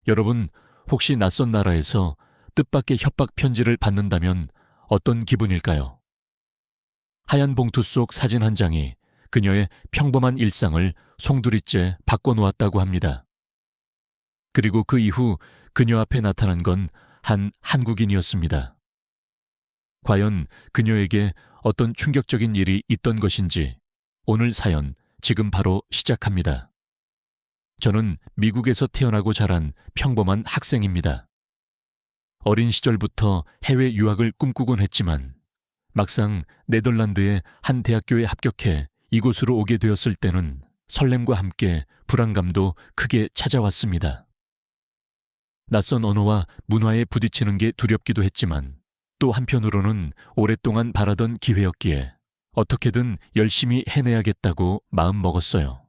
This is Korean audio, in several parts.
여러분, 혹시 낯선 나라에서 뜻밖의 협박 편지를 받는다면 어떤 기분일까요? 하얀 봉투 속 사진 한 장이 그녀의 평범한 일상을 송두리째 바꿔놓았다고 합니다. 그리고 그 이후 그녀 앞에 나타난 건 한 한국인이었습니다. 과연 그녀에게 어떤 충격적인 일이 있던 것인지 오늘 사연 지금 바로 시작합니다. 저는 미국에서 태어나고 자란 평범한 학생입니다. 어린 시절부터 해외 유학을 꿈꾸곤 했지만 막상 네덜란드의 한 대학교에 합격해 이곳으로 오게 되었을 때는 설렘과 함께 불안감도 크게 찾아왔습니다. 낯선 언어와 문화에 부딪히는 게 두렵기도 했지만 또 한편으로는 오랫동안 바라던 기회였기에 어떻게든 열심히 해내야겠다고 마음먹었어요.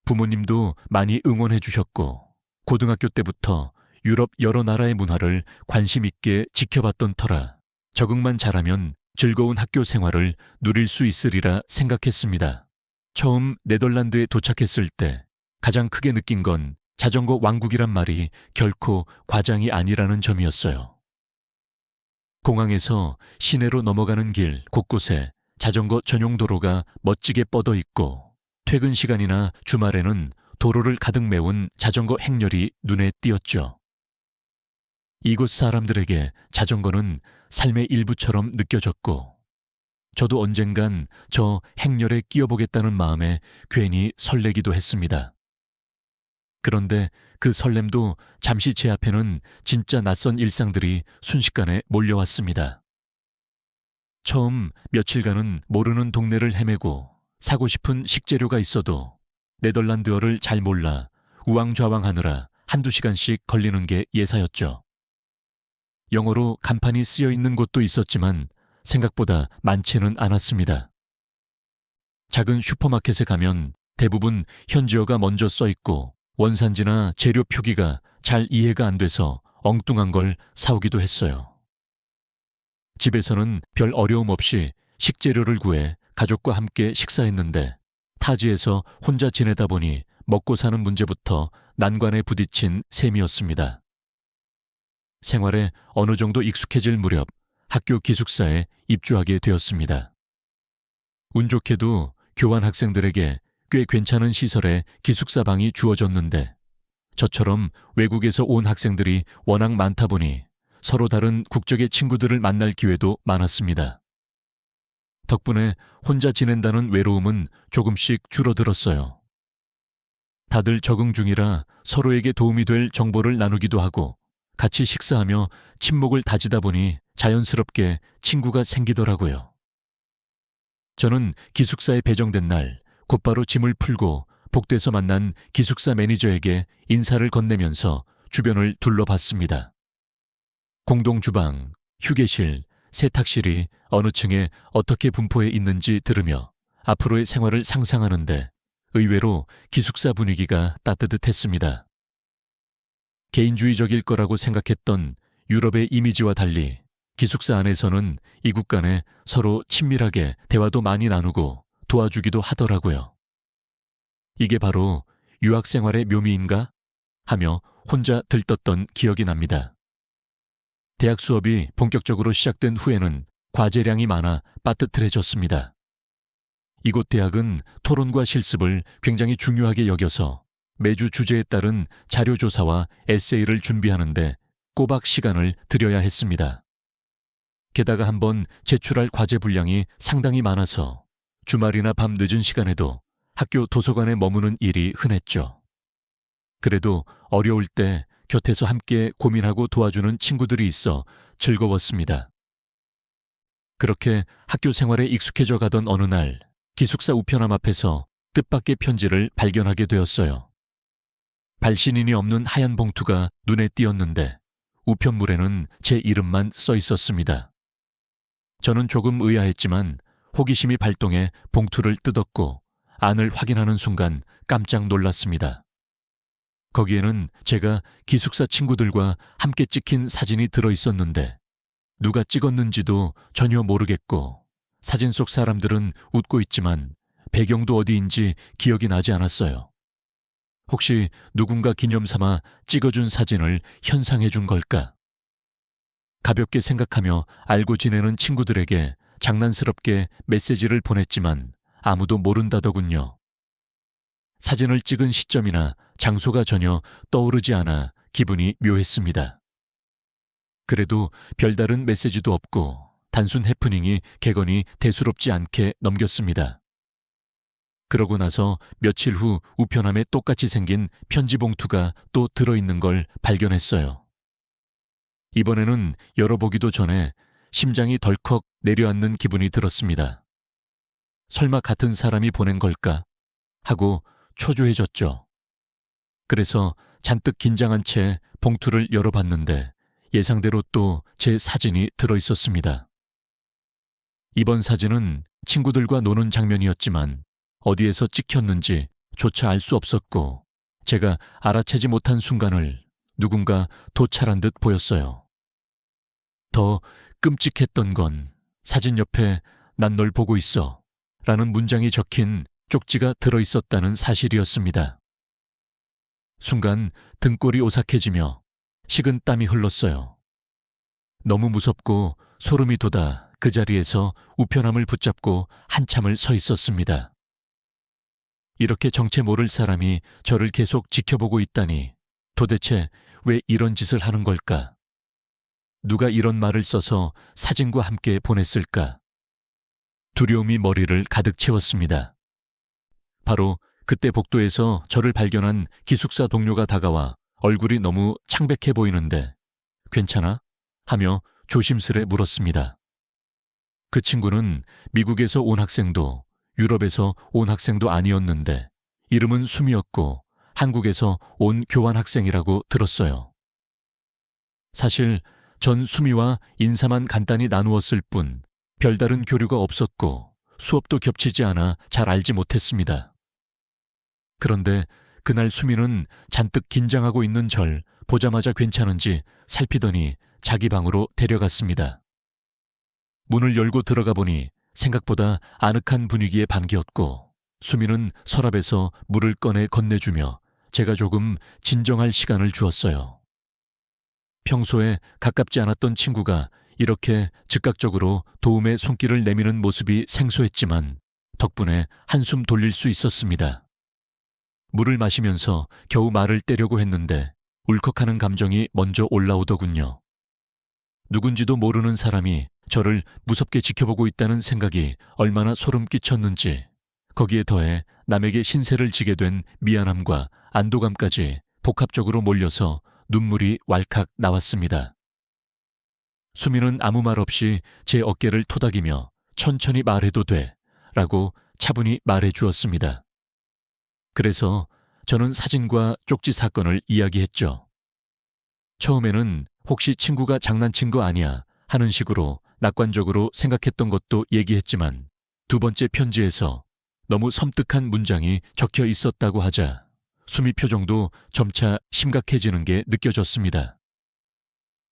부모님도 많이 응원해 주셨고 고등학교 때부터 유럽 여러 나라의 문화를 관심 있게 지켜봤던 터라 적응만 잘하면 즐거운 학교 생활을 누릴 수 있으리라 생각했습니다. 처음 네덜란드에 도착했을 때 가장 크게 느낀 건 자전거 왕국이란 말이 결코 과장이 아니라는 점이었어요. 공항에서 시내로 넘어가는 길 곳곳에 자전거 전용 도로가 멋지게 뻗어 있고 퇴근 시간이나 주말에는 도로를 가득 메운 자전거 행렬이 눈에 띄었죠. 이곳 사람들에게 자전거는 삶의 일부처럼 느껴졌고 저도 언젠간 저 행렬에 끼어보겠다는 마음에 괜히 설레기도 했습니다. 그런데 그 설렘도 잠시 제 앞에는 진짜 낯선 일상들이 순식간에 몰려왔습니다. 처음 며칠간은 모르는 동네를 헤매고 사고 싶은 식재료가 있어도 네덜란드어를 잘 몰라 우왕좌왕하느라 한두 시간씩 걸리는 게 예사였죠. 영어로 간판이 쓰여 있는 곳도 있었지만 생각보다 많지는 않았습니다. 작은 슈퍼마켓에 가면 대부분 현지어가 먼저 써 있고 원산지나 재료 표기가 잘 이해가 안 돼서 엉뚱한 걸 사오기도 했어요. 집에서는 별 어려움 없이 식재료를 구해 가족과 함께 식사했는데 타지에서 혼자 지내다 보니 먹고 사는 문제부터 난관에 부딪힌 셈이었습니다. 생활에 어느 정도 익숙해질 무렵 학교 기숙사에 입주하게 되었습니다. 운 좋게도 교환 학생들에게 꽤 괜찮은 시설에 기숙사 방이 주어졌는데 저처럼 외국에서 온 학생들이 워낙 많다 보니 서로 다른 국적의 친구들을 만날 기회도 많았습니다. 덕분에 혼자 지낸다는 외로움은 조금씩 줄어들었어요. 다들 적응 중이라 서로에게 도움이 될 정보를 나누기도 하고 같이 식사하며 친목을 다지다 보니 자연스럽게 친구가 생기더라고요. 저는 기숙사에 배정된 날 곧바로 짐을 풀고 복도에서 만난 기숙사 매니저에게 인사를 건네면서 주변을 둘러봤습니다. 공동 주방, 휴게실, 세탁실이 어느 층에 어떻게 분포해 있는지 들으며 앞으로의 생활을 상상하는데 의외로 기숙사 분위기가 따뜻했습니다. 개인주의적일 거라고 생각했던 유럽의 이미지와 달리 기숙사 안에서는 이국 간에 서로 친밀하게 대화도 많이 나누고 도와주기도 하더라고요. 이게 바로 유학 생활의 묘미인가? 하며 혼자 들떴던 기억이 납니다. 대학 수업이 본격적으로 시작된 후에는 과제량이 많아 빠뜨트해졌습니다. 이곳 대학은 토론과 실습을 굉장히 중요하게 여겨서 매주 주제에 따른 자료조사와 에세이를 준비하는데 꼬박 시간을 들여야 했습니다. 게다가 한번 제출할 과제 분량이 상당히 많아서 주말이나 밤 늦은 시간에도 학교 도서관에 머무는 일이 흔했죠. 그래도 어려울 때 곁에서 함께 고민하고 도와주는 친구들이 있어 즐거웠습니다. 그렇게 학교 생활에 익숙해져 가던 어느 날 기숙사 우편함 앞에서 뜻밖의 편지를 발견하게 되었어요. 발신인이 없는 하얀 봉투가 눈에 띄었는데 우편물에는 제 이름만 써 있었습니다. 저는 조금 의아했지만 호기심이 발동해 봉투를 뜯었고 안을 확인하는 순간 깜짝 놀랐습니다. 거기에는 제가 기숙사 친구들과 함께 찍힌 사진이 들어 있었는데 누가 찍었는지도 전혀 모르겠고 사진 속 사람들은 웃고 있지만 배경도 어디인지 기억이 나지 않았어요. 혹시 누군가 기념 삼아 찍어준 사진을 현상해 준 걸까? 가볍게 생각하며 알고 지내는 친구들에게 장난스럽게 메시지를 보냈지만 아무도 모른다더군요. 사진을 찍은 시점이나 장소가 전혀 떠오르지 않아 기분이 묘했습니다. 그래도 별다른 메시지도 없고 단순 해프닝이 객언이 대수롭지 않게 넘겼습니다. 그러고 나서 며칠 후 우편함에 똑같이 생긴 편지 봉투가 또 들어있는 걸 발견했어요. 이번에는 열어보기도 전에 심장이 덜컥 내려앉는 기분이 들었습니다. 설마 같은 사람이 보낸 걸까? 하고 초조해졌죠. 그래서 잔뜩 긴장한 채 봉투를 열어봤는데 예상대로 또 제 사진이 들어있었습니다. 이번 사진은 친구들과 노는 장면이었지만 어디에서 찍혔는지 조차 알 수 없었고 제가 알아채지 못한 순간을 누군가 도찰한 듯 보였어요. 더 끔찍했던 건 사진 옆에 "난 널 보고 있어" 라는 문장이 적힌 쪽지가 들어있었다는 사실이었습니다. 순간 등골이 오싹해지며 식은 땀이 흘렀어요. 너무 무섭고 소름이 돋아 그 자리에서 우편함을 붙잡고 한참을 서 있었습니다. 이렇게 정체 모를 사람이 저를 계속 지켜보고 있다니 도대체 왜 이런 짓을 하는 걸까? 누가 이런 말을 써서 사진과 함께 보냈을까? 두려움이 머리를 가득 채웠습니다. 바로 그때 복도에서 저를 발견한 기숙사 동료가 다가와 얼굴이 너무 창백해 보이는데 "괜찮아?" 하며 조심스레 물었습니다. 그 친구는 미국에서 온 학생도 유럽에서 온 학생도 아니었는데 이름은 수미였고 한국에서 온 교환 학생이라고 들었어요. 사실 전 수미와 인사만 간단히 나누었을 뿐 별다른 교류가 없었고 수업도 겹치지 않아 잘 알지 못했습니다. 그런데 그날 수미는 잔뜩 긴장하고 있는 절 보자마자 괜찮은지 살피더니 자기 방으로 데려갔습니다. 문을 열고 들어가 보니 생각보다 아늑한 분위기의 방이었고 수미는 서랍에서 물을 꺼내 건네주며 제가 조금 진정할 시간을 주었어요. 평소에 가깝지 않았던 친구가 이렇게 즉각적으로 도움의 손길을 내미는 모습이 생소했지만 덕분에 한숨 돌릴 수 있었습니다. 물을 마시면서 겨우 말을 떼려고 했는데 울컥하는 감정이 먼저 올라오더군요. 누군지도 모르는 사람이 저를 무섭게 지켜보고 있다는 생각이 얼마나 소름 끼쳤는지 거기에 더해 남에게 신세를 지게 된 미안함과 안도감까지 복합적으로 몰려서 눈물이 왈칵 나왔습니다. 수미는 아무 말 없이 제 어깨를 토닥이며 "천천히 말해도 돼" 라고 차분히 말해 주었습니다. 그래서 저는 사진과 쪽지 사건을 이야기했죠. 처음에는 혹시 친구가 장난친 거 아니야 하는 식으로 낙관적으로 생각했던 것도 얘기했지만 두 번째 편지에서 너무 섬뜩한 문장이 적혀 있었다고 하자 수미 표정도 점차 심각해지는 게 느껴졌습니다.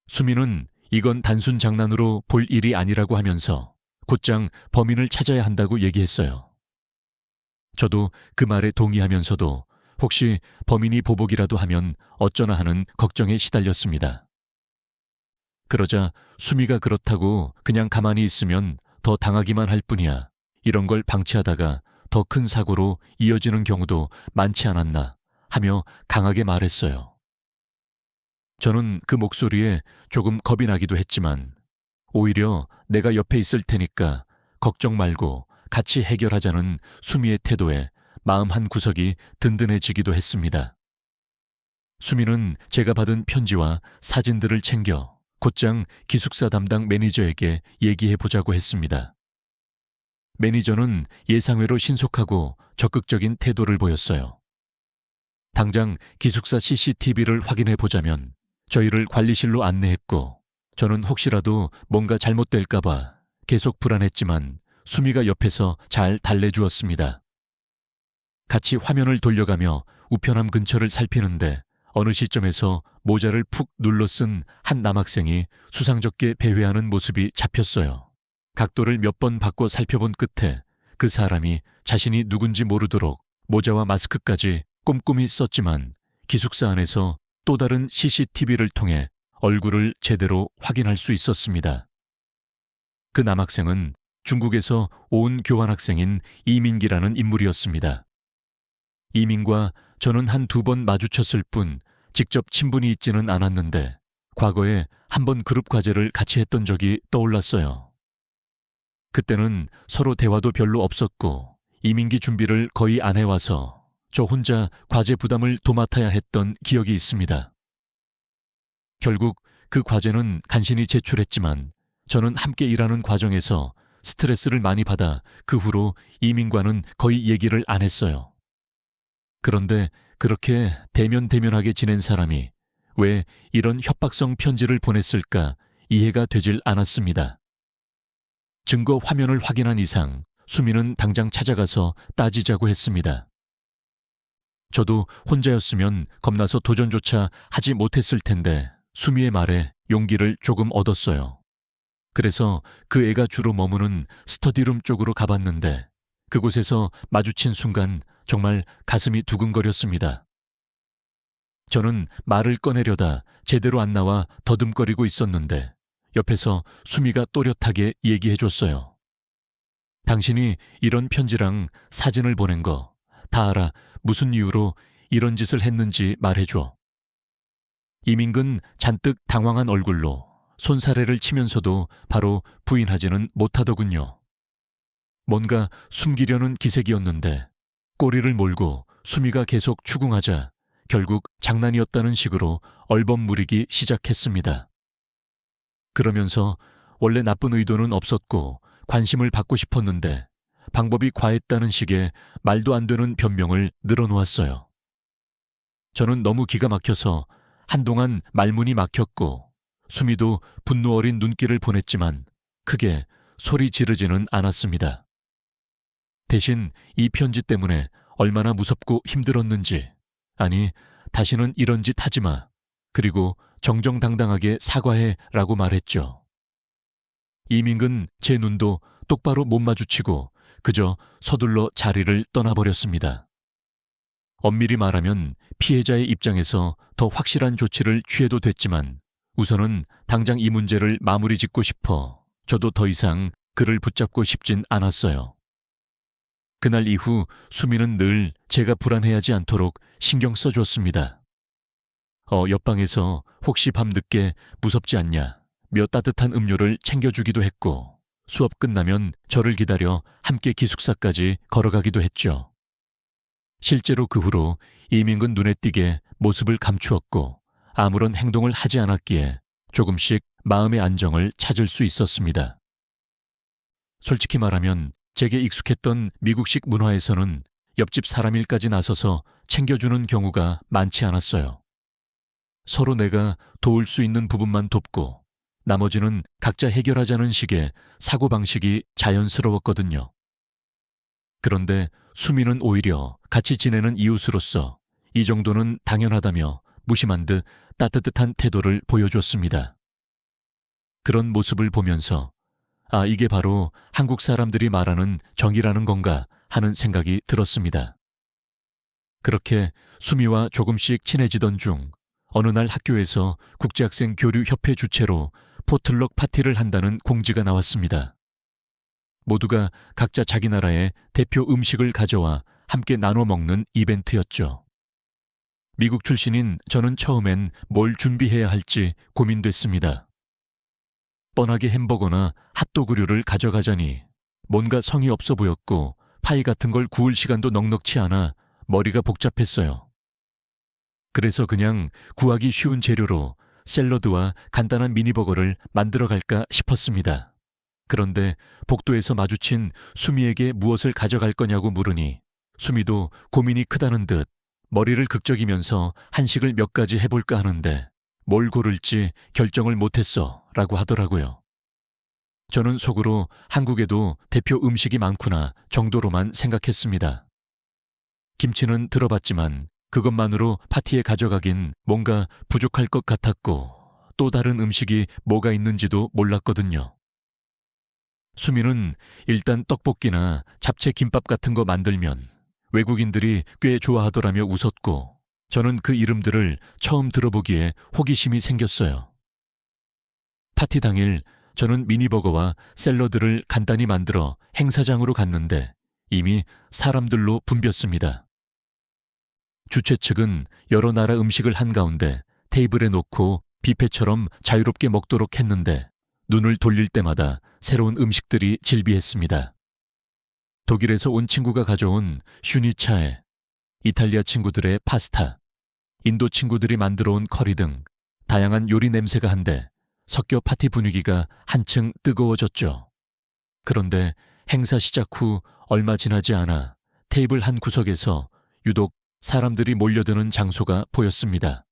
수미는 이건 단순 장난으로 볼 일이 아니라고 하면서 곧장 범인을 찾아야 한다고 얘기했어요. 저도 그 말에 동의하면서도 혹시 범인이 보복이라도 하면 어쩌나 하는 걱정에 시달렸습니다. 그러자 수미가 그렇다고 그냥 가만히 있으면 더 당하기만 할 뿐이야. 이런 걸 방치하다가 더 큰 사고로 이어지는 경우도 많지 않았나 하며 강하게 말했어요. 저는 그 목소리에 조금 겁이 나기도 했지만 오히려 내가 옆에 있을 테니까 걱정 말고 같이 해결하자는 수미의 태도에 마음 한 구석이 든든해지기도 했습니다. 수미는 제가 받은 편지와 사진들을 챙겨 곧장 기숙사 담당 매니저에게 얘기해보자고 했습니다. 매니저는 예상외로 신속하고 적극적인 태도를 보였어요. 당장 기숙사 CCTV를 확인해보자면 저희를 관리실로 안내했고 저는 혹시라도 뭔가 잘못될까봐 계속 불안했지만 수미가 옆에서 잘 달래주었습니다. 같이 화면을 돌려가며 우편함 근처를 살피는데 어느 시점에서 모자를 푹 눌러 쓴 한 남학생이 수상쩍게 배회하는 모습이 잡혔어요. 각도를 몇 번 바꿔 살펴본 끝에 그 사람이 자신이 누군지 모르도록 모자와 마스크까지 꼼꼼히 썼지만 기숙사 안에서 또 다른 CCTV를 통해 얼굴을 제대로 확인할 수 있었습니다. 그 남학생은 중국에서 온 교환학생인 이민기라는 인물이었습니다. 이민과 저는 한두 번 마주쳤을 뿐 직접 친분이 있지는 않았는데 과거에 한 번 그룹 과제를 같이 했던 적이 떠올랐어요. 그때는 서로 대화도 별로 없었고 이민기 준비를 거의 안 해와서 저 혼자 과제 부담을 도맡아야 했던 기억이 있습니다. 결국 그 과제는 간신히 제출했지만 저는 함께 일하는 과정에서 스트레스를 많이 받아 그 후로 이민과는 거의 얘기를 안 했어요. 그런데 그렇게 대면대면하게 지낸 사람이 왜 이런 협박성 편지를 보냈을까 이해가 되질 않았습니다. 증거 화면을 확인한 이상 수미는 당장 찾아가서 따지자고 했습니다. 저도 혼자였으면 겁나서 도전조차 하지 못했을 텐데 수미의 말에 용기를 조금 얻었어요. 그래서 그 애가 주로 머무는 스터디룸 쪽으로 가봤는데 그곳에서 마주친 순간 정말 가슴이 두근거렸습니다. 저는 말을 꺼내려다 제대로 안 나와 더듬거리고 있었는데 옆에서 수미가 또렷하게 얘기해줬어요. 당신이 이런 편지랑 사진을 보낸 거 다 알아. 무슨 이유로 이런 짓을 했는지 말해줘. 이민근 잔뜩 당황한 얼굴로 손사래를 치면서도 바로 부인하지는 못하더군요. 뭔가 숨기려는 기색이었는데 꼬리를 몰고 수미가 계속 추궁하자 결국 장난이었다는 식으로 얼버무리기 시작했습니다. 그러면서 원래 나쁜 의도는 없었고 관심을 받고 싶었는데 방법이 과했다는 식의 말도 안 되는 변명을 늘어놓았어요. 저는 너무 기가 막혀서 한동안 말문이 막혔고 수미도 분노 어린 눈길을 보냈지만 크게 소리 지르지는 않았습니다. 대신 이 편지 때문에 얼마나 무섭고 힘들었는지, 아니 다시는 이런 짓 하지 마. 그리고 정정당당하게 사과해 라고 말했죠. 이민근 제 눈도 똑바로 못 마주치고 그저 서둘러 자리를 떠나버렸습니다. 엄밀히 말하면 피해자의 입장에서 더 확실한 조치를 취해도 됐지만 우선은 당장 이 문제를 마무리 짓고 싶어 저도 더 이상 그를 붙잡고 싶진 않았어요. 그날 이후 수미는 늘 제가 불안해하지 않도록 신경 써줬습니다. 옆방에서 혹시 밤늦게 무섭지 않냐 며 따뜻한 음료를 챙겨주기도 했고 수업 끝나면 저를 기다려 함께 기숙사까지 걸어가기도 했죠. 실제로 그 후로 이민근 눈에 띄게 모습을 감추었고 아무런 행동을 하지 않았기에 조금씩 마음의 안정을 찾을 수 있었습니다. 솔직히 말하면 제게 익숙했던 미국식 문화에서는 옆집 사람 일까지 나서서 챙겨주는 경우가 많지 않았어요. 서로 내가 도울 수 있는 부분만 돕고 나머지는 각자 해결하자는 식의 사고방식이 자연스러웠거든요. 그런데 수미는 오히려 같이 지내는 이웃으로서 이 정도는 당연하다며 무심한 듯 따뜻한 태도를 보여줬습니다. 그런 모습을 보면서 아, 이게 바로 한국 사람들이 말하는 정이라는 건가 하는 생각이 들었습니다. 그렇게 수미와 조금씩 친해지던 중 어느 날 학교에서 국제학생 교류협회 주최로 포틀럭 파티를 한다는 공지가 나왔습니다. 모두가 각자 자기 나라의 대표 음식을 가져와 함께 나눠 먹는 이벤트였죠. 미국 출신인 저는 처음엔 뭘 준비해야 할지 고민됐습니다. 뻔하게 햄버거나 핫도그류를 가져가자니 뭔가 성의 없어 보였고 파이 같은 걸 구울 시간도 넉넉치 않아 머리가 복잡했어요. 그래서 그냥 구하기 쉬운 재료로 샐러드와 간단한 미니버거를 만들어 갈까 싶었습니다. 그런데 복도에서 마주친 수미에게 무엇을 가져갈 거냐고 물으니 수미도 고민이 크다는 듯 머리를 극적이면서 한식을 몇 가지 해볼까 하는데 뭘 고를지 결정을 못했어 라고 하더라고요. 저는 속으로 한국에도 대표 음식이 많구나 정도로만 생각했습니다. 김치는 들어봤지만 그것만으로 파티에 가져가긴 뭔가 부족할 것 같았고 또 다른 음식이 뭐가 있는지도 몰랐거든요. 수미는 일단 떡볶이나 잡채 김밥 같은 거 만들면 외국인들이 꽤 좋아하더라며 웃었고 저는 그 이름들을 처음 들어보기에 호기심이 생겼어요. 파티 당일 저는 미니버거와 샐러드를 간단히 만들어 행사장으로 갔는데 이미 사람들로 붐볐습니다. 주최 측은 여러 나라 음식을 한가운데 테이블에 놓고 뷔페처럼 자유롭게 먹도록 했는데 눈을 돌릴 때마다 새로운 음식들이 질비했습니다. 독일에서 온 친구가 가져온 슈니차에 이탈리아 친구들의 파스타, 인도 친구들이 만들어 온 커리 등 다양한 요리 냄새가 한데 섞여 파티 분위기가 한층 뜨거워졌죠. 그런데 행사 시작 후 얼마 지나지 않아 테이블 한 구석에서 유독 사람들이 몰려드는 장소가 보였습니다.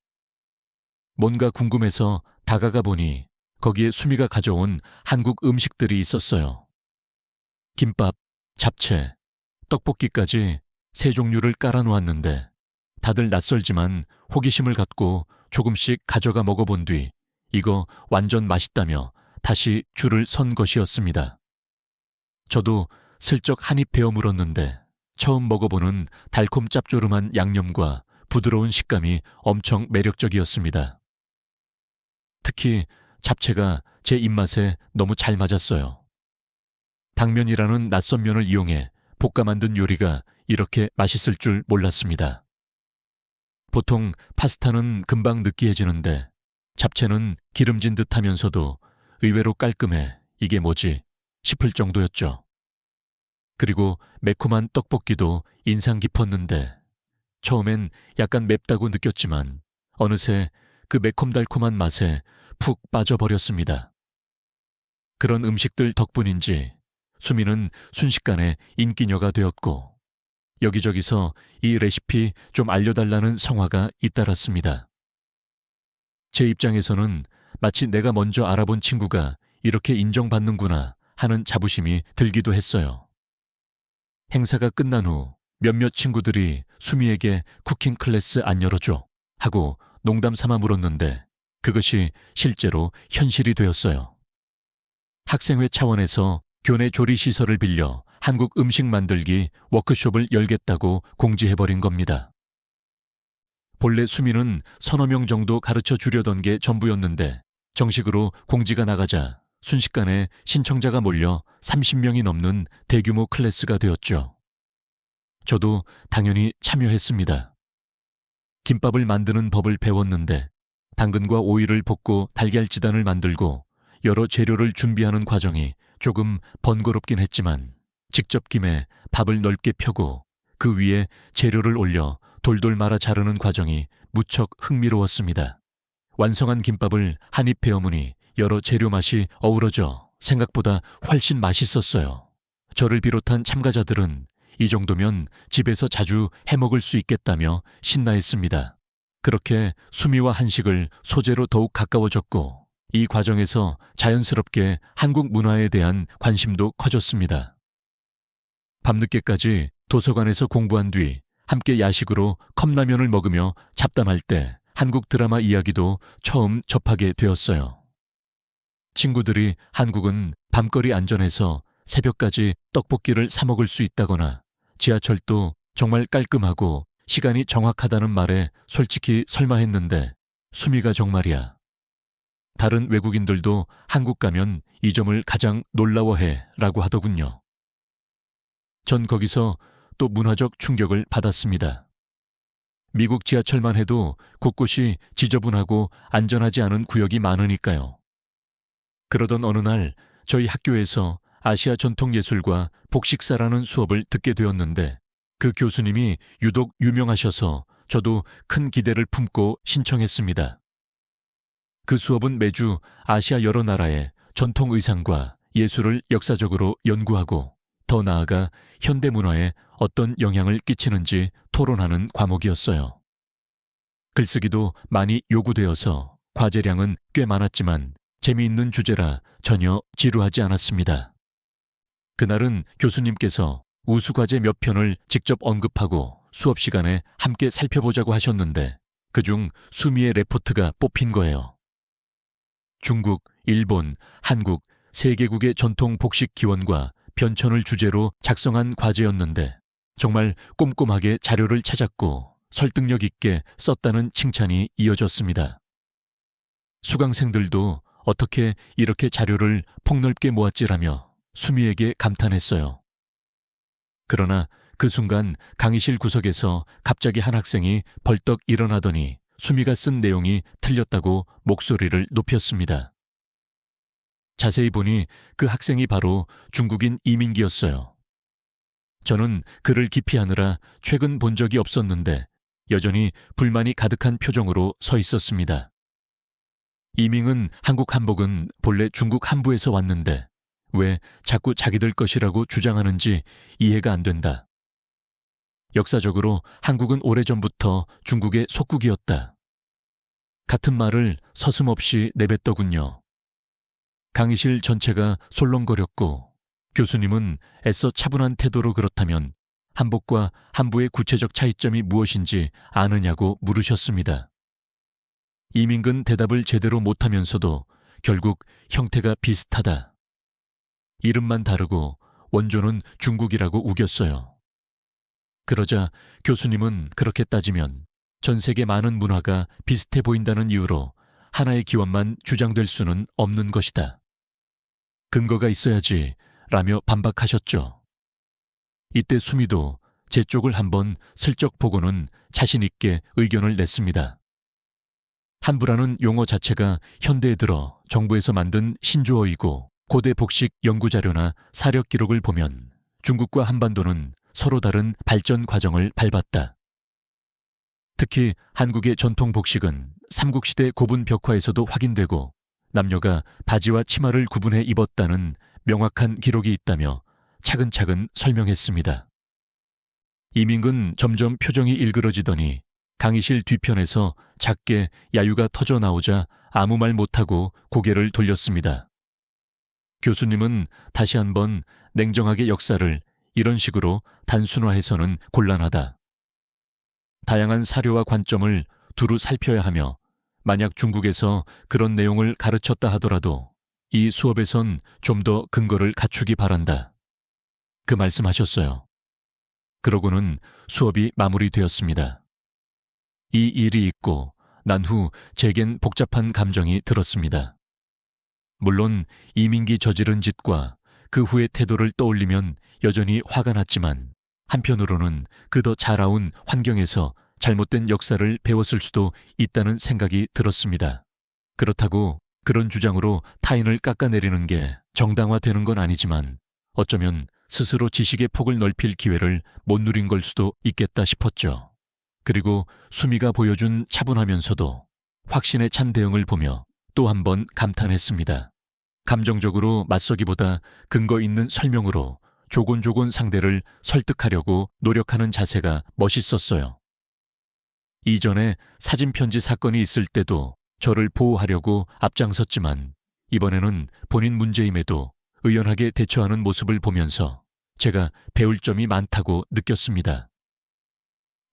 뭔가 궁금해서 다가가 보니 거기에 수미가 가져온 한국 음식들이 있었어요. 김밥, 잡채, 떡볶이까지 세 종류를 깔아놓았는데 다들 낯설지만 호기심을 갖고 조금씩 가져가 먹어본 뒤 이거 완전 맛있다며 다시 줄을 선 것이었습니다. 저도 슬쩍 한 입 베어 물었는데 처음 먹어보는 달콤 짭조름한 양념과 부드러운 식감이 엄청 매력적이었습니다. 특히 잡채가 제 입맛에 너무 잘 맞았어요. 당면이라는 낯선 면을 이용해 볶아 만든 요리가 이렇게 맛있을 줄 몰랐습니다. 보통 파스타는 금방 느끼해지는데 잡채는 기름진 듯 하면서도 의외로 깔끔해 이게 뭐지 싶을 정도였죠. 그리고 매콤한 떡볶이도 인상 깊었는데 처음엔 약간 맵다고 느꼈지만 어느새 그 매콤달콤한 맛에 푹 빠져버렸습니다. 그런 음식들 덕분인지 수미는 순식간에 인기녀가 되었고 여기저기서 이 레시피 좀 알려달라는 성화가 잇따랐습니다. 제 입장에서는 마치 내가 먼저 알아본 친구가 이렇게 인정받는구나 하는 자부심이 들기도 했어요. 행사가 끝난 후 몇몇 친구들이 수미에게 쿠킹 클래스 안 열어줘 하고 농담 삼아 물었는데 그것이 실제로 현실이 되었어요. 학생회 차원에서 교내 조리시설을 빌려 한국 음식 만들기 워크숍을 열겠다고 공지해버린 겁니다. 본래 수미는 서너 명 정도 가르쳐 주려던 게 전부였는데 정식으로 공지가 나가자 순식간에 신청자가 몰려 30명이 넘는 대규모 클래스가 되었죠. 저도 당연히 참여했습니다. 김밥을 만드는 법을 배웠는데 당근과 오이를 볶고 달걀지단을 만들고 여러 재료를 준비하는 과정이 조금 번거롭긴 했지만 직접 김에 밥을 넓게 펴고 그 위에 재료를 올려 돌돌 말아 자르는 과정이 무척 흥미로웠습니다. 완성한 김밥을 한 입 베어무니 여러 재료 맛이 어우러져 생각보다 훨씬 맛있었어요. 저를 비롯한 참가자들은 이 정도면 집에서 자주 해먹을 수 있겠다며 신나했습니다. 그렇게 수미와 한식을 소재로 더욱 가까워졌고 이 과정에서 자연스럽게 한국 문화에 대한 관심도 커졌습니다. 밤늦게까지 도서관에서 공부한 뒤 함께 야식으로 컵라면을 먹으며 잡담할 때 한국 드라마 이야기도 처음 접하게 되었어요. 친구들이 한국은 밤거리 안전해서 새벽까지 떡볶이를 사 먹을 수 있다거나 지하철도 정말 깔끔하고 시간이 정확하다는 말에 솔직히 설마했는데 수미가 정말이야. 다른 외국인들도 한국 가면 이 점을 가장 놀라워해 라고 하더군요. 전 거기서 또 문화적 충격을 받았습니다. 미국 지하철만 해도 곳곳이 지저분하고 안전하지 않은 구역이 많으니까요. 그러던 어느 날 저희 학교에서 아시아 전통예술과 복식사라는 수업을 듣게 되었는데 그 교수님이 유독 유명하셔서 저도 큰 기대를 품고 신청했습니다. 그 수업은 매주 아시아 여러 나라의 전통 의상과 예술을 역사적으로 연구하고 더 나아가 현대 문화에 어떤 영향을 끼치는지 토론하는 과목이었어요. 글쓰기도 많이 요구되어서 과제량은 꽤 많았지만 재미있는 주제라 전혀 지루하지 않았습니다. 그날은 교수님께서 우수과제 몇 편을 직접 언급하고 수업 시간에 함께 살펴보자고 하셨는데 그중 수미의 레포트가 뽑힌 거예요. 중국, 일본, 한국 세 개국의 전통 복식 기원과 변천을 주제로 작성한 과제였는데 정말 꼼꼼하게 자료를 찾았고 설득력 있게 썼다는 칭찬이 이어졌습니다. 수강생들도 어떻게 이렇게 자료를 폭넓게 모았지라며 수미에게 감탄했어요. 그러나 그 순간 강의실 구석에서 갑자기 한 학생이 벌떡 일어나더니 수미가 쓴 내용이 틀렸다고 목소리를 높였습니다. 자세히 보니 그 학생이 바로 중국인 이민기였어요. 저는 그를 기피하느라 최근 본 적이 없었는데 여전히 불만이 가득한 표정으로 서 있었습니다. 이밍은 한국 한복은 본래 중국 한부에서 왔는데 왜 자꾸 자기들 것이라고 주장하는지 이해가 안 된다. 역사적으로 한국은 오래전부터 중국의 속국이었다. 같은 말을 서슴없이 내뱉더군요. 강의실 전체가 솔렁거렸고 교수님은 애써 차분한 태도로 그렇다면 한복과 한부의 구체적 차이점이 무엇인지 아느냐고 물으셨습니다. 이민근 대답을 제대로 못하면서도 결국 형태가 비슷하다. 이름만 다르고 원조는 중국이라고 우겼어요. 그러자 교수님은 그렇게 따지면 전 세계 많은 문화가 비슷해 보인다는 이유로 하나의 기원만 주장될 수는 없는 것이다. 근거가 있어야지 라며 반박하셨죠. 이때 수미도 제 쪽을 한번 슬쩍 보고는 자신 있게 의견을 냈습니다. 한부라는 용어 자체가 현대에 들어 정부에서 만든 신조어이고 고대 복식 연구자료나 사력 기록을 보면 중국과 한반도는 서로 다른 발전 과정을 밟았다. 특히 한국의 전통 복식은 삼국시대 고분 벽화에서도 확인되고 남녀가 바지와 치마를 구분해 입었다는 명확한 기록이 있다며 차근차근 설명했습니다. 이민근 점점 표정이 일그러지더니 강의실 뒤편에서 작게 야유가 터져 나오자 아무 말 못하고 고개를 돌렸습니다. 교수님은 다시 한번 냉정하게 역사를 이런 식으로 단순화해서는 곤란하다. 다양한 사료와 관점을 두루 살펴야 하며 만약 중국에서 그런 내용을 가르쳤다 하더라도 이 수업에선 좀 더 근거를 갖추기 바란다. 그 말씀하셨어요. 그러고는 수업이 마무리되었습니다. 이 일이 있고 난 후 제겐 복잡한 감정이 들었습니다. 물론 이민기 저지른 짓과 그 후의 태도를 떠올리면 여전히 화가 났지만 한편으로는 그 더 자라운 환경에서 잘못된 역사를 배웠을 수도 있다는 생각이 들었습니다. 그렇다고 그런 주장으로 타인을 깎아내리는 게 정당화되는 건 아니지만 어쩌면 스스로 지식의 폭을 넓힐 기회를 못 누린 걸 수도 있겠다 싶었죠. 그리고 수미가 보여준 차분하면서도 확신에 찬 대응을 보며 또 한 번 감탄했습니다. 감정적으로 맞서기보다 근거 있는 설명으로 조곤조곤 상대를 설득하려고 노력하는 자세가 멋있었어요. 이전에 사진편지 사건이 있을 때도 저를 보호하려고 앞장섰지만 이번에는 본인 문제임에도 의연하게 대처하는 모습을 보면서 제가 배울 점이 많다고 느꼈습니다.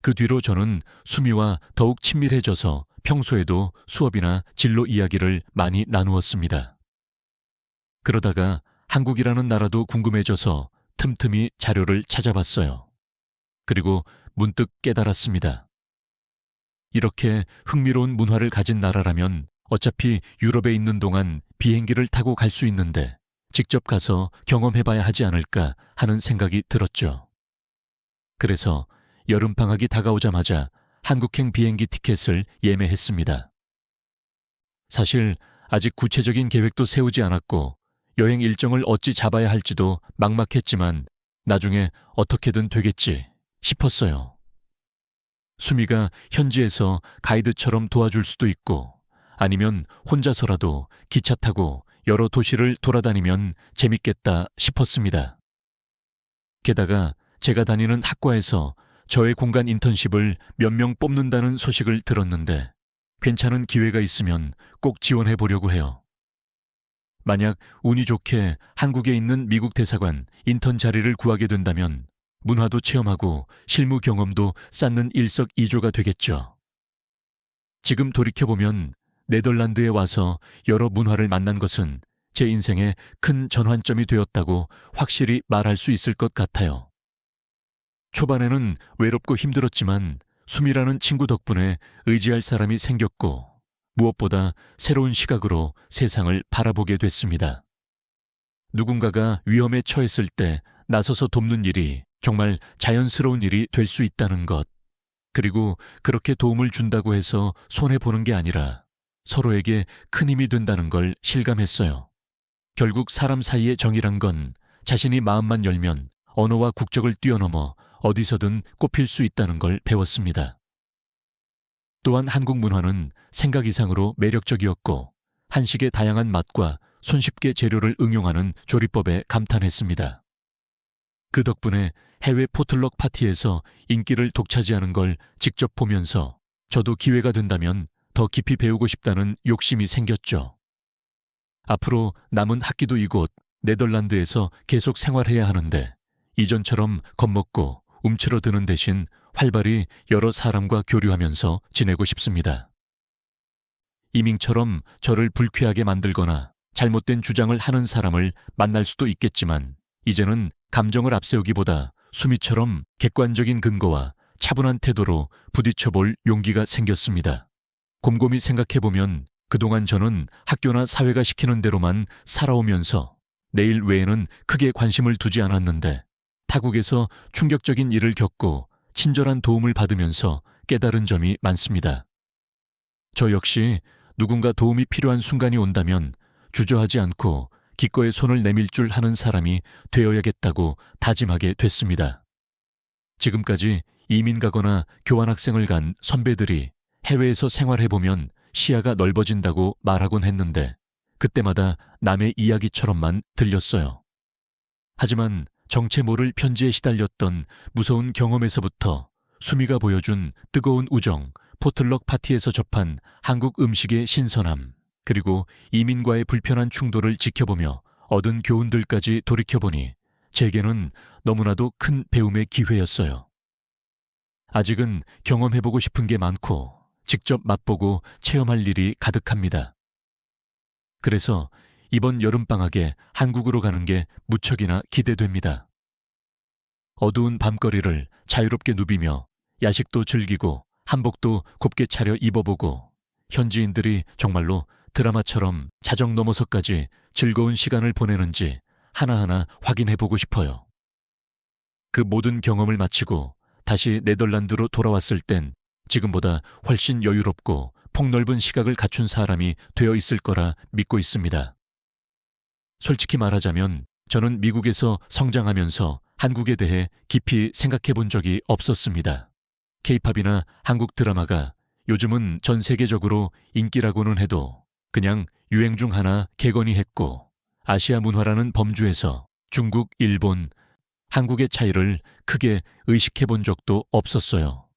그 뒤로 저는 수미와 더욱 친밀해져서 평소에도 수업이나 진로 이야기를 많이 나누었습니다. 그러다가 한국이라는 나라도 궁금해져서 틈틈이 자료를 찾아봤어요. 그리고 문득 깨달았습니다. 이렇게 흥미로운 문화를 가진 나라라면 어차피 유럽에 있는 동안 비행기를 타고 갈 수 있는데 직접 가서 경험해봐야 하지 않을까 하는 생각이 들었죠. 그래서 여름방학이 다가오자마자 한국행 비행기 티켓을 예매했습니다. 사실 아직 구체적인 계획도 세우지 않았고 여행 일정을 어찌 잡아야 할지도 막막했지만 나중에 어떻게든 되겠지 싶었어요. 수미가 현지에서 가이드처럼 도와줄 수도 있고 아니면 혼자서라도 기차 타고 여러 도시를 돌아다니면 재밌겠다 싶었습니다. 게다가 제가 다니는 학과에서 저의 공간 인턴십을 몇 명 뽑는다는 소식을 들었는데 괜찮은 기회가 있으면 꼭 지원해 보려고 해요. 만약 운이 좋게 한국에 있는 미국 대사관 인턴 자리를 구하게 된다면 문화도 체험하고 실무 경험도 쌓는 일석이조가 되겠죠. 지금 돌이켜보면 네덜란드에 와서 여러 문화를 만난 것은 제 인생에 큰 전환점이 되었다고 확실히 말할 수 있을 것 같아요. 초반에는 외롭고 힘들었지만 수미라는 친구 덕분에 의지할 사람이 생겼고 무엇보다 새로운 시각으로 세상을 바라보게 됐습니다. 누군가가 위험에 처했을 때 나서서 돕는 일이 정말 자연스러운 일이 될 수 있다는 것, 그리고 그렇게 도움을 준다고 해서 손해보는 게 아니라 서로에게 큰 힘이 된다는 걸 실감했어요. 결국 사람 사이의 정이란 건 자신이 마음만 열면 언어와 국적을 뛰어넘어 어디서든 꼽힐 수 있다는 걸 배웠습니다. 또한 한국 문화는 생각 이상으로 매력적이었고 한식의 다양한 맛과 손쉽게 재료를 응용하는 조리법에 감탄했습니다. 그 덕분에 해외 포틀럭 파티에서 인기를 독차지하는 걸 직접 보면서 저도 기회가 된다면 더 깊이 배우고 싶다는 욕심이 생겼죠. 앞으로 남은 학기도 이곳 네덜란드에서 계속 생활해야 하는데 이전처럼 겁먹고 움츠러드는 대신 활발히 여러 사람과 교류하면서 지내고 싶습니다. 이밍처럼 저를 불쾌하게 만들거나 잘못된 주장을 하는 사람을 만날 수도 있겠지만 이제는 감정을 앞세우기보다 수미처럼 객관적인 근거와 차분한 태도로 부딪혀볼 용기가 생겼습니다. 곰곰이 생각해보면 그동안 저는 학교나 사회가 시키는 대로만 살아오면서 내일 외에는 크게 관심을 두지 않았는데 타국에서 충격적인 일을 겪고 친절한 도움을 받으면서 깨달은 점이 많습니다. 저 역시 누군가 도움이 필요한 순간이 온다면 주저하지 않고 기꺼이 손을 내밀 줄 아는 사람이 되어야겠다고 다짐하게 됐습니다. 지금까지 이민 가거나 교환학생을 간 선배들이 해외에서 생활해보면 시야가 넓어진다고 말하곤 했는데 그때마다 남의 이야기처럼만 들렸어요. 하지만 정체 모를 편지에 시달렸던 무서운 경험에서부터 수미가 보여준 뜨거운 우정, 포틀럭 파티에서 접한 한국 음식의 신선함, 그리고 이민과의 불편한 충돌을 지켜보며 얻은 교훈들까지 돌이켜보니 제게는 너무나도 큰 배움의 기회였어요. 아직은 경험해보고 싶은 게 많고 직접 맛보고 체험할 일이 가득합니다. 그래서 이번 여름방학에 한국으로 가는 게 무척이나 기대됩니다. 어두운 밤거리를 자유롭게 누비며 야식도 즐기고 한복도 곱게 차려 입어보고 현지인들이 정말로 드라마처럼 자정 넘어서까지 즐거운 시간을 보내는지 하나하나 확인해보고 싶어요. 그 모든 경험을 마치고 다시 네덜란드로 돌아왔을 땐 지금보다 훨씬 여유롭고 폭넓은 시각을 갖춘 사람이 되어 있을 거라 믿고 있습니다. 솔직히 말하자면 저는 미국에서 성장하면서 한국에 대해 깊이 생각해 본 적이 없었습니다. K-팝이나 한국 드라마가 요즘은 전 세계적으로 인기라고는 해도 그냥 유행 중 하나 개건이 했고 아시아 문화라는 범주에서 중국, 일본, 한국의 차이를 크게 의식해 본 적도 없었어요.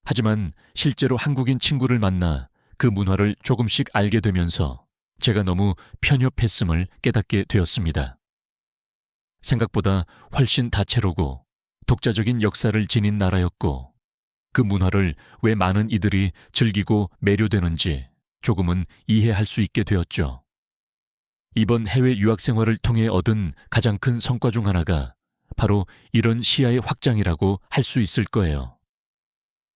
하지만 실제로 한국인 친구를 만나 그 문화를 조금씩 알게 되면서 제가 너무 편협했음을 깨닫게 되었습니다. 생각보다 훨씬 다채로고 독자적인 역사를 지닌 나라였고 그 문화를 왜 많은 이들이 즐기고 매료되는지 조금은 이해할 수 있게 되었죠. 이번 해외 유학 생활을 통해 얻은 가장 큰 성과 중 하나가 바로 이런 시야의 확장이라고 할 수 있을 거예요.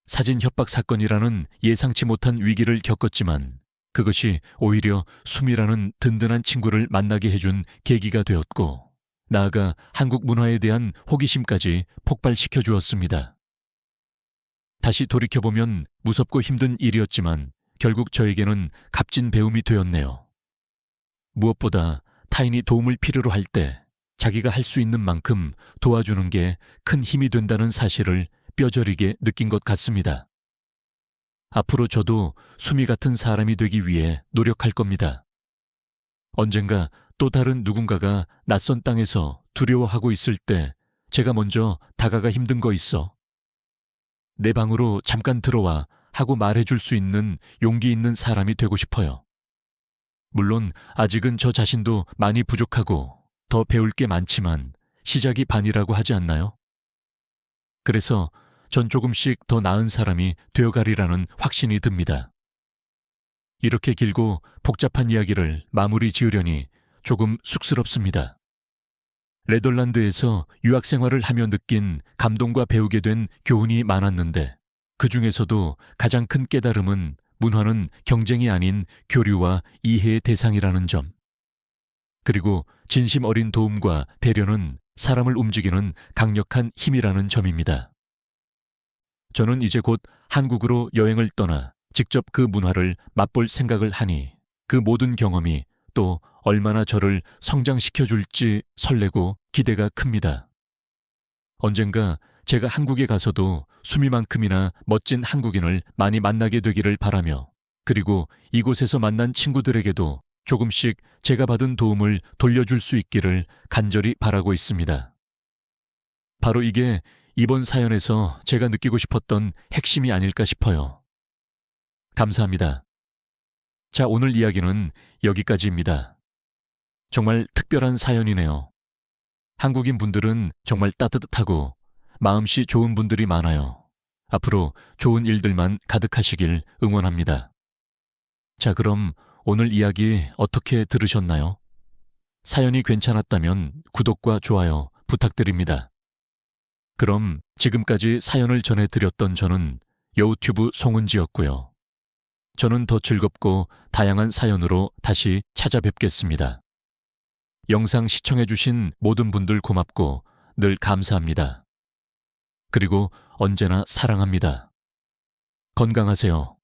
사진 협박 사건이라는 예상치 못한 위기를 겪었지만 그것이 오히려 수미라는 든든한 친구를 만나게 해준 계기가 되었고 나아가 한국 문화에 대한 호기심까지 폭발시켜 주었습니다. 다시 돌이켜보면 무섭고 힘든 일이었지만 결국 저에게는 값진 배움이 되었네요. 무엇보다 타인이 도움을 필요로 할 때 자기가 할 수 있는 만큼 도와주는 게 큰 힘이 된다는 사실을 뼈저리게 느낀 것 같습니다. 앞으로 저도 수미 같은 사람이 되기 위해 노력할 겁니다. 언젠가 또 다른 누군가가 낯선 땅에서 두려워하고 있을 때 제가 먼저 다가가 힘든 거 있어? 내 방으로 잠깐 들어와 하고 말해줄 수 있는 용기 있는 사람이 되고 싶어요. 물론 아직은 저 자신도 많이 부족하고 더 배울 게 많지만 시작이 반이라고 하지 않나요? 그래서 전 조금씩 더 나은 사람이 되어가리라는 확신이 듭니다. 이렇게 길고 복잡한 이야기를 마무리 지으려니 조금 쑥스럽습니다. 네덜란드에서 유학 생활을 하며 느낀 감동과 배우게 된 교훈이 많았는데 그 중에서도 가장 큰 깨달음은 문화는 경쟁이 아닌 교류와 이해의 대상이라는 점. 그리고 진심 어린 도움과 배려는 사람을 움직이는 강력한 힘이라는 점입니다. 저는 이제 곧 한국으로 여행을 떠나 직접 그 문화를 맛볼 생각을 하니 그 모든 경험이 또 얼마나 저를 성장시켜 줄지 설레고 기대가 큽니다. 언젠가 제가 한국에 가서도 수미만큼이나 멋진 한국인을 많이 만나게 되기를 바라며 그리고 이곳에서 만난 친구들에게도 조금씩 제가 받은 도움을 돌려줄 수 있기를 간절히 바라고 있습니다. 바로 이게 이번 사연에서 제가 느끼고 싶었던 핵심이 아닐까 싶어요. 감사합니다. 자, 오늘 이야기는 여기까지입니다. 정말 특별한 사연이네요. 한국인 분들은 정말 따뜻하고 마음씨 좋은 분들이 많아요. 앞으로 좋은 일들만 가득하시길 응원합니다. 자, 그럼 오늘 이야기 어떻게 들으셨나요? 사연이 괜찮았다면 구독과 좋아요 부탁드립니다. 그럼 지금까지 사연을 전해드렸던 저는 여우튜브 송은지였고요. 저는 더 즐겁고 다양한 사연으로 다시 찾아뵙겠습니다. 영상 시청해주신 모든 분들 고맙고 늘 감사합니다. 그리고 언제나 사랑합니다. 건강하세요.